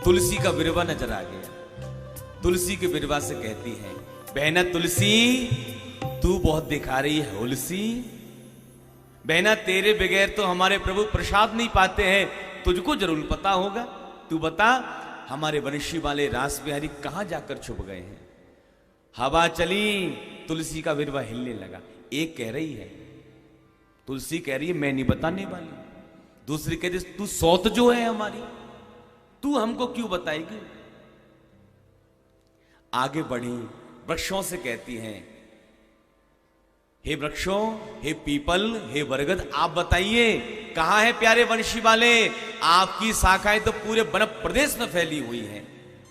तुलसी का बिरवा नजर आ गया। तुलसी के बिरवा से कहती है, बहना तुलसी तू बहुत दिखा रही है हुलसी। बहना तेरे बगैर तो हमारे प्रभु प्रसाद नहीं पाते हैं, तुझको जरूर पता होगा। तू बता हमारे वंशी वाले रास बिहारी कहां जाकर छुप गए हैं। हवा चली, तुलसी का बिरवा हिलने लगा। एक कह रही है, तुलसी कह रही है मैं नहीं बताने वाली। दूसरी कह रही तू सौत जो है हमारी, तू हमको क्यों बताएगी। आगे बढ़ी, वृक्षों से कहती हैं, हे वृक्षों, हे पीपल, हे बरगद, आप बताइए कहां है प्यारे वंशी वाले। आपकी शाखाएं तो पूरे वन प्रदेश में फैली हुई हैं।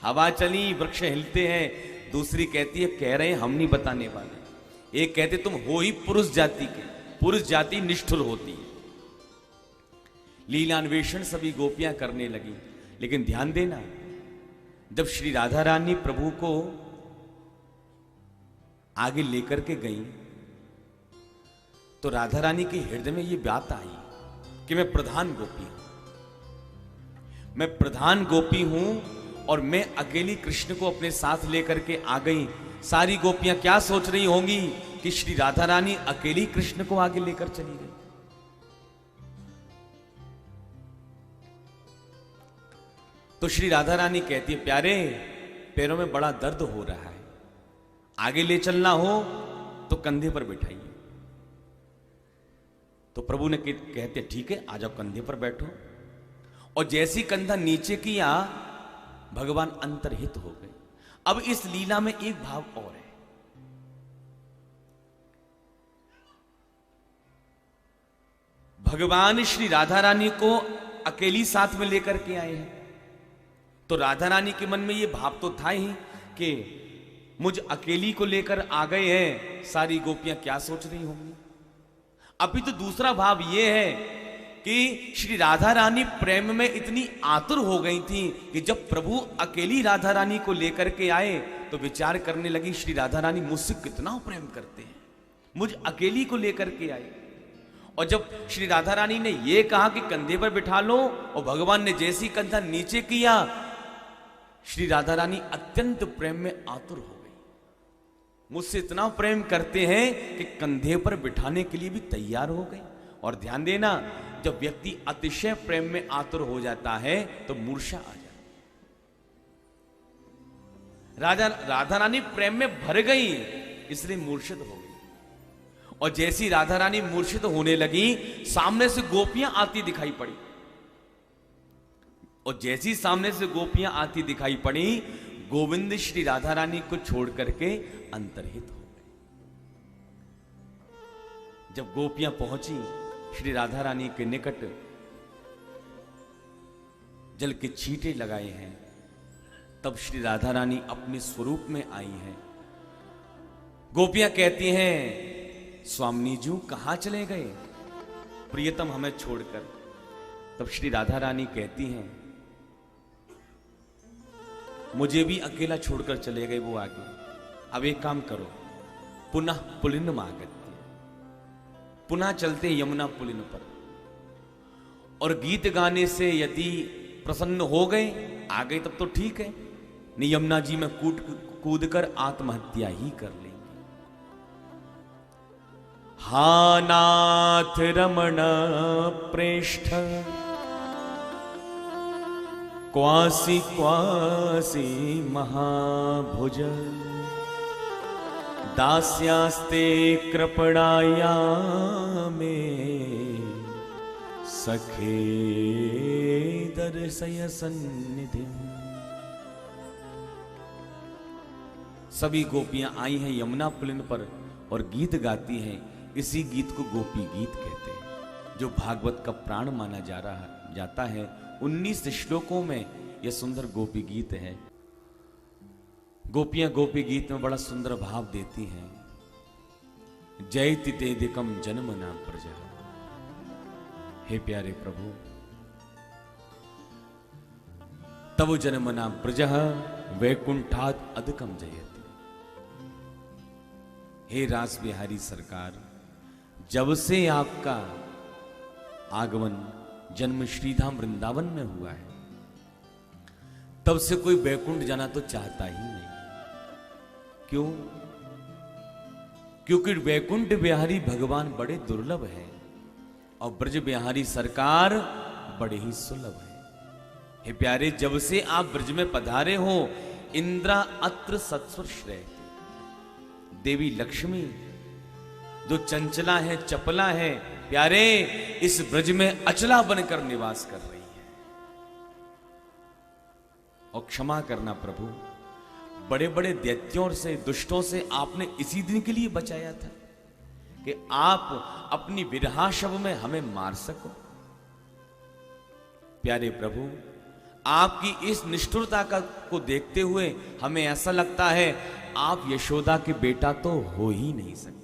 हवा चली, वृक्ष हिलते हैं। दूसरी कहती है कह रहे हैं हम नहीं बताने वाले। एक कहते तुम हो ही पुरुष जाति के, पुरुष जाति निष्ठुर होती है। लीलान्वेषण सभी गोपियां करने लगी। लेकिन ध्यान देना, जब श्री राधा रानी प्रभु को आगे लेकर के गई तो राधा रानी के हृदय में यह बात आई कि मैं प्रधान गोपी हूं, मैं प्रधान गोपी हूं और मैं अकेली कृष्ण को अपने साथ लेकर के आ गई। सारी गोपियां क्या सोच रही होंगी कि श्री राधा रानी अकेली कृष्ण को आगे लेकर चली गई। तो श्री राधा रानी कहती है प्यारे पैरों में बड़ा दर्द हो रहा है, आगे ले चलना हो तो कंधे पर बिठाइए। तो प्रभु ने कहते ठीक है आ जाओ कंधे पर बैठो। और जैसी कंधा नीचे किया भगवान अंतर्हित हो गए। अब इस लीला में एक भाव और है। भगवान श्री राधा रानी को अकेली साथ में लेकर के आए हैं, तो राधा रानी के मन में यह भाव तो था ही कि मुझ अकेली को लेकर आ गए हैं, सारी गोपियां क्या सोच रही होंगी। अभी तो दूसरा भाव यह है कि श्री राधा रानी प्रेम में इतनी आतुर हो गई थी कि जब प्रभु अकेली राधा रानी को लेकर के आए तो विचार करने लगी श्री राधा रानी मुझसे कितना प्रेम करते हैं, मुझ अकेली को लेकर के आए। और जब श्री राधा रानी ने यह कहा कि कंधे पर बिठा लो और भगवान ने जैसी कंधा नीचे किया, श्री राधा रानी अत्यंत प्रेम में आतुर हो गई। मुझसे इतना प्रेम करते हैं कि कंधे पर बिठाने के लिए भी तैयार हो गई। और ध्यान देना, जब व्यक्ति अतिशय प्रेम में आतुर हो जाता है तो मूर्छा आ जाती। राधा रानी प्रेम में भर गई इसलिए मूर्छित हो गई। और जैसी राधा रानी मूर्छित होने लगी, सामने से गोपियां आती दिखाई पड़ी। और जैसी सामने से गोपियां आती दिखाई पड़ी, गोविंद श्री राधा रानी को छोड़ करके अंतर्हित हो गए। जब गोपियां पहुंची श्री राधा रानी के निकट, जल के छींटे लगाए हैं, तब श्री राधा रानी अपने स्वरूप में आई हैं। गोपियां कहती हैं स्वामिनी जी कहां चले गए प्रियतम हमें छोड़कर। तब श्री राधा रानी कहती हैं मुझे भी अकेला छोड़कर चले गए वो आगे। अब एक काम करो, पुनः पुलिन मागत्य, पुनः चलते यमुना पुलिन पर, और गीत गाने से यदि प्रसन्न हो गए आ गए तब तो ठीक है, नहीं यमुना जी में कूद कर आत्महत्या ही कर लेंगे। हा नाथ रमण प्रेष्ठ क्वासी क्वासी महाभुज, दास्यास्ते कृपणाया में सखे दर्शय सन्निधि। सभी गोपियां आई हैं यमुना पुलिन पर और गीत गाती हैं। इसी गीत को गोपी गीत कहते हैं, जो भागवत का प्राण माना जाता है। 19 श्लोकों में यह सुंदर गोपी गीत है। गोपियां गोपी गीत में बड़ा सुंदर भाव देती हैं। जयति तेदिकम जन्म नाम प्रजा। हे प्यारे प्रभु, तब जन्म नाम प्रजा वैकुंठात् अधिकम जयति। हे रास बिहारी सरकार, जब से आपका आगमन जन्म श्रीधाम वृंदावन में हुआ है, तब से कोई बैकुंठ जाना तो चाहता ही नहीं। क्यों? क्योंकि वैकुंठ बिहारी भगवान बड़े दुर्लभ है और ब्रज बिहारी सरकार बड़े ही सुलभ है। हे प्यारे, जब से आप ब्रज में पधारे हो, इंद्रा अत्र सत्स्पर्श रहते। देवी लक्ष्मी जो चंचला है, चपला है, प्यारे इस ब्रज में अचला बनकर निवास कर रही है। और क्षमा करना प्रभु, बड़े बड़े दैत्यों से, दुष्टों से आपने इसी दिन के लिए बचाया था कि आप अपनी विरहा शव में हमें मार सको। प्यारे प्रभु, आपकी इस निष्ठुरता को देखते हुए हमें ऐसा लगता है आप यशोदा के बेटा तो हो ही नहीं सकते।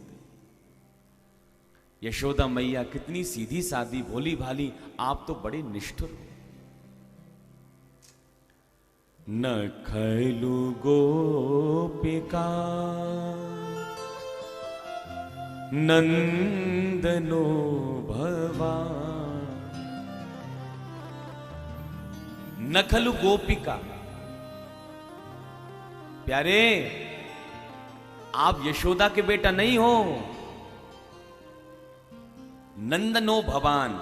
यशोदा मैया कितनी सीधी सादी, भोली भाली, आप तो बड़े निष्ठुर हो। न खैलु गोपिका नंदनो भगवान। न खलु गोपिका, प्यारे आप यशोदा के बेटा नहीं हो। नंदनो भवान,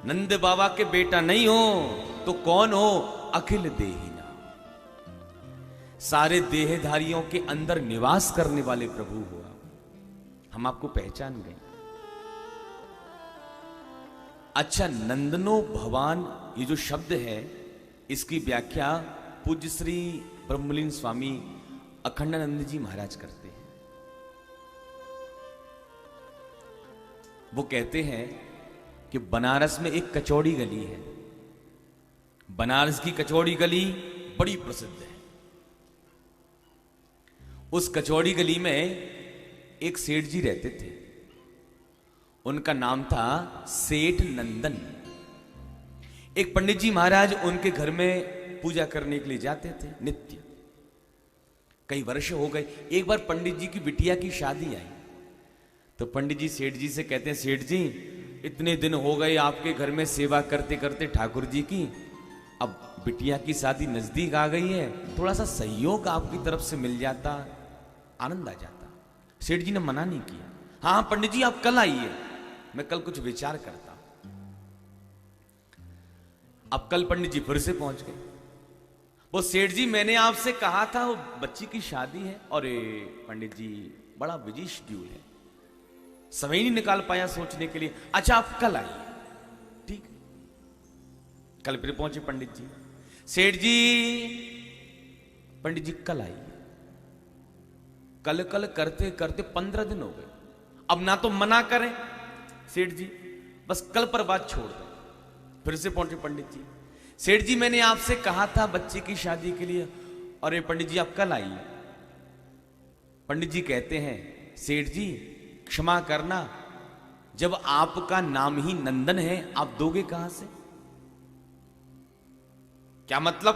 नंद बाबा के बेटा नहीं हो तो कौन हो? अखिल देहिना, सारे देहधारियों के अंदर निवास करने वाले प्रभु हो। हम आपको पहचान गए। अच्छा, नंदनो भवान ये जो शब्द है, इसकी व्याख्या पूज्य श्री ब्रह्मलीन स्वामी अखंडानंद जी महाराज करते हैं। वो कहते हैं कि बनारस में एक कचौड़ी गली है। बनारस की कचौड़ी गली बड़ी प्रसिद्ध है। उस कचौड़ी गली में एक सेठ जी रहते थे। उनका नाम था सेठ नंदन। एक पंडित जी महाराज उनके घर में पूजा करने के लिए जाते थे नित्य। कई वर्ष हो गए। एक बार पंडित जी की बिटिया की शादी आई तो पंडित जी सेठ जी से कहते हैं, सेठ जी इतने दिन हो गए आपके घर में सेवा करते करते ठाकुर जी की, अब बिटिया की शादी नजदीक आ गई है, थोड़ा सा सहयोग आपकी तरफ से मिल जाता, आनंद आ जाता। सेठ जी ने मना नहीं किया। हाँ पंडित जी आप कल आइए, मैं कल कुछ विचार करता। अब कल पंडित जी फिर से पहुंच गए। वो सेठ जी मैंने आपसे कहा था वो बच्ची की शादी है। और पंडित जी बड़ा बिजी शेड्यूल है, समय नहीं निकाल पाया सोचने के लिए। अच्छा आप कल आइए। ठीक है, कल फिर पहुंचे पंडित जी। सेठ जी, पंडित जी कल आइए। कल कल करते करते 15 दिन हो गए। अब ना तो मना करें सेठ जी, बस कल पर बात छोड़ दें। फिर से पहुंचे पंडित जी। सेठ जी मैंने आपसे कहा था बच्चे की शादी के लिए, और पंडित जी आप कल आइए। पंडित जी कहते हैं, सेठ जी क्षमा करना, जब आपका नाम ही नंदन है आप दोगे कहां से? क्या मतलब?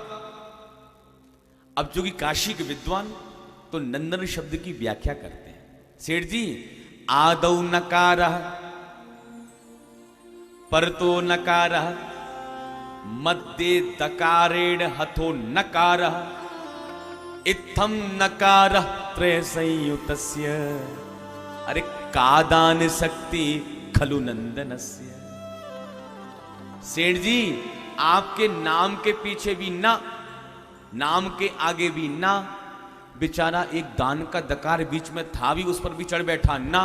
अब चूंकि काशी के विद्वान तो नंदन शब्द की व्याख्या करते हैं। सेठ जी आदौ नकारः परतो नकारः मध्ये दकारेण हथो नकारः इत्थम नकारः त्रय संयुतस्य। अरे कादान शक्ति खलु नंदनस्य। सेठ जी आपके नाम के पीछे भी ना, नाम के आगे भी ना, बेचारा एक दान का दकार बीच में था भी उस पर भी चढ़ बैठा ना।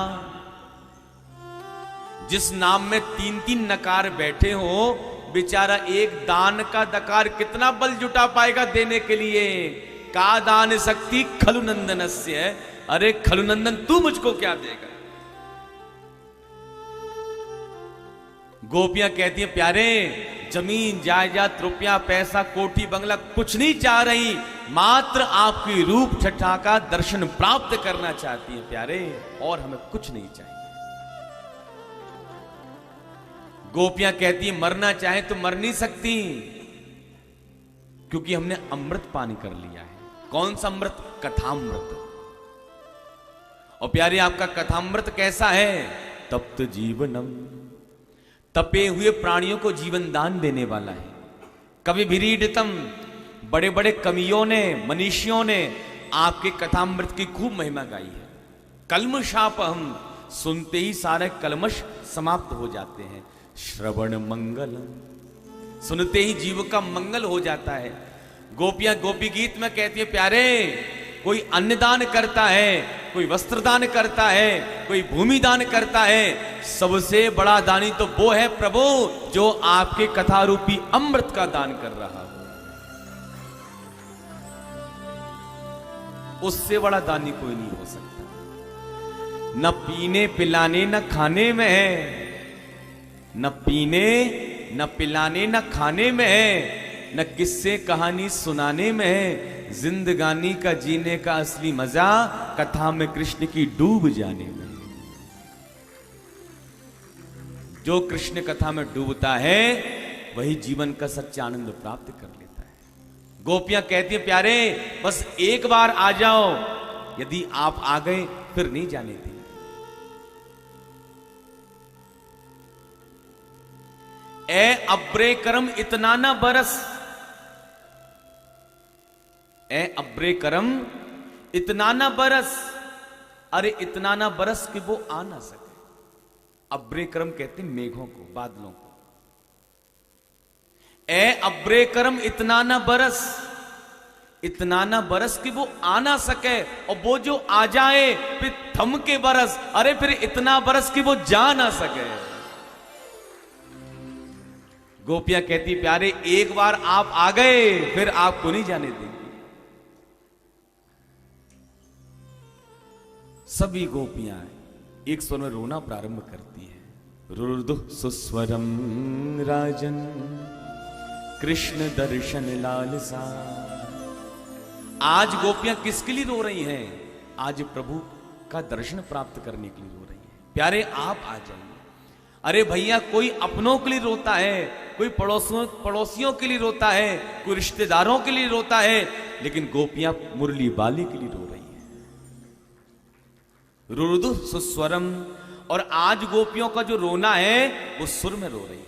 जिस नाम में 3-3 नकार बैठे हो, बेचारा एक दान का दकार कितना बल जुटा पाएगा देने के लिए? का दान शक्ति खलु नंदनस्य। अरे खलु नंदन तू मुझको क्या देगा? गोपियां कहती हैं, प्यारे जमीन जायदाद रुपया पैसा कोठी बंगला कुछ नहीं चाह रही, मात्र आपकी रूप छटा का दर्शन प्राप्त करना चाहती है प्यारे, और हमें कुछ नहीं चाहिए। गोपियां कहती हैं, मरना चाहे तो मर नहीं सकती, क्योंकि हमने अमृत पान कर लिया है। कौन सा अमृत? कथामृत। और प्यारे आपका कथामृत कैसा है? तप्त जीवनम, तपे हुए प्राणियों को जीवन दान देने वाला है। कवि भिरीडितम, बड़े बड़े कवियों ने, मनीषियों ने आपके कथामृत की खूब महिमा गाई है। कल्मषापहम, सुनते ही सारे कलमश समाप्त हो जाते हैं। श्रवण मंगलम, सुनते ही जीव का मंगल हो जाता है। गोपियां गोपी गीत में कहती है, प्यारे कोई अन्नदान करता है, कोई वस्त्रदान करता है, कोई भूमि दान करता है, सबसे बड़ा दानी तो वो है प्रभु जो आपके कथा रूपी अमृत का दान कर रहा हो। उससे बड़ा दानी कोई नहीं हो सकता। न पीने पिलाने न खाने में है, न पीने न पिलाने न खाने में है, न किस्से कहानी सुनाने में है। जिंदगानी का जीने का असली मजा कथा में कृष्ण की डूब जाने में। जो कृष्ण कथा में डूबता है वही जीवन का सच्चा आनंद प्राप्त कर लेता है। गोपियां कहती है, प्यारे बस एक बार आ जाओ, यदि आप आ गए फिर नहीं जाने देंगे। ए अब्रे करम इतना ना बरस, ए अब्रे करम इतना ना बरस, अरे इतना ना बरस कि वो आ ना सके। अब्रे करम कहते हैं मेघों को, बादलों को। ए अब्रे करम इतना ना बरस, इतना ना बरस कि वो आ ना सके, और वो जो आ जाए फिर थम के बरस, अरे फिर इतना बरस कि वो जा ना सके। गोपियां कहती, प्यारे एक बार आप आ गए फिर आपको नहीं जाने देंगे। सभी गोपियां एक स्वर में रोना प्रारंभ करती है। रुरुदु सुस्वरम राजन कृष्ण दर्शन लालसा। आज गोपियां किसके लिए रो रही हैं? आज प्रभु का दर्शन प्राप्त करने के लिए रो रही हैं। प्यारे आप आ जाइए। अरे भैया, कोई अपनों के लिए रोता है, कोई पड़ोसियों के लिए रोता है, कोई रिश्तेदारों के लिए रोता है, लेकिन गोपियां मुरली बाली के लिए रो रही हैं। रुरुदु सुस्वरम, और आज गोपियों का जो रोना है वो सुर में रो रही है,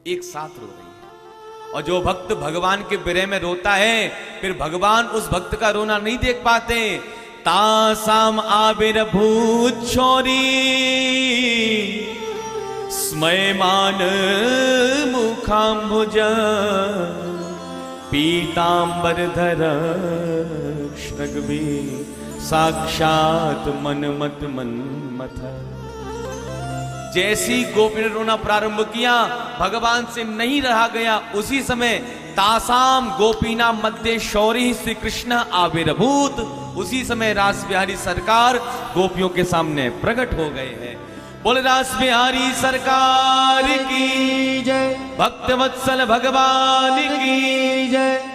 एक साथ रो रही है। और जो भक्त भगवान के विरह में रोता है, फिर भगवान उस भक्त का रोना नहीं देख पाते। तासाम आविर्भूत शौरी स्मयमान मुखाम्बुज पीतांबरधर कृष्णगवी साक्षात मनमत मन्मथ। जैसी गोपी ने रोना प्रारंभ किया, भगवान से नहीं रहा गया, उसी समय तासाम गोपीना मध्य शौरी श्री कृष्ण आविर्भूत। उसी समय रास बिहारी सरकार गोपियों के सामने प्रकट हो गए हैं। बोले रास बिहारी सरकार की जय, भक्त वत्सल भगवान की जय।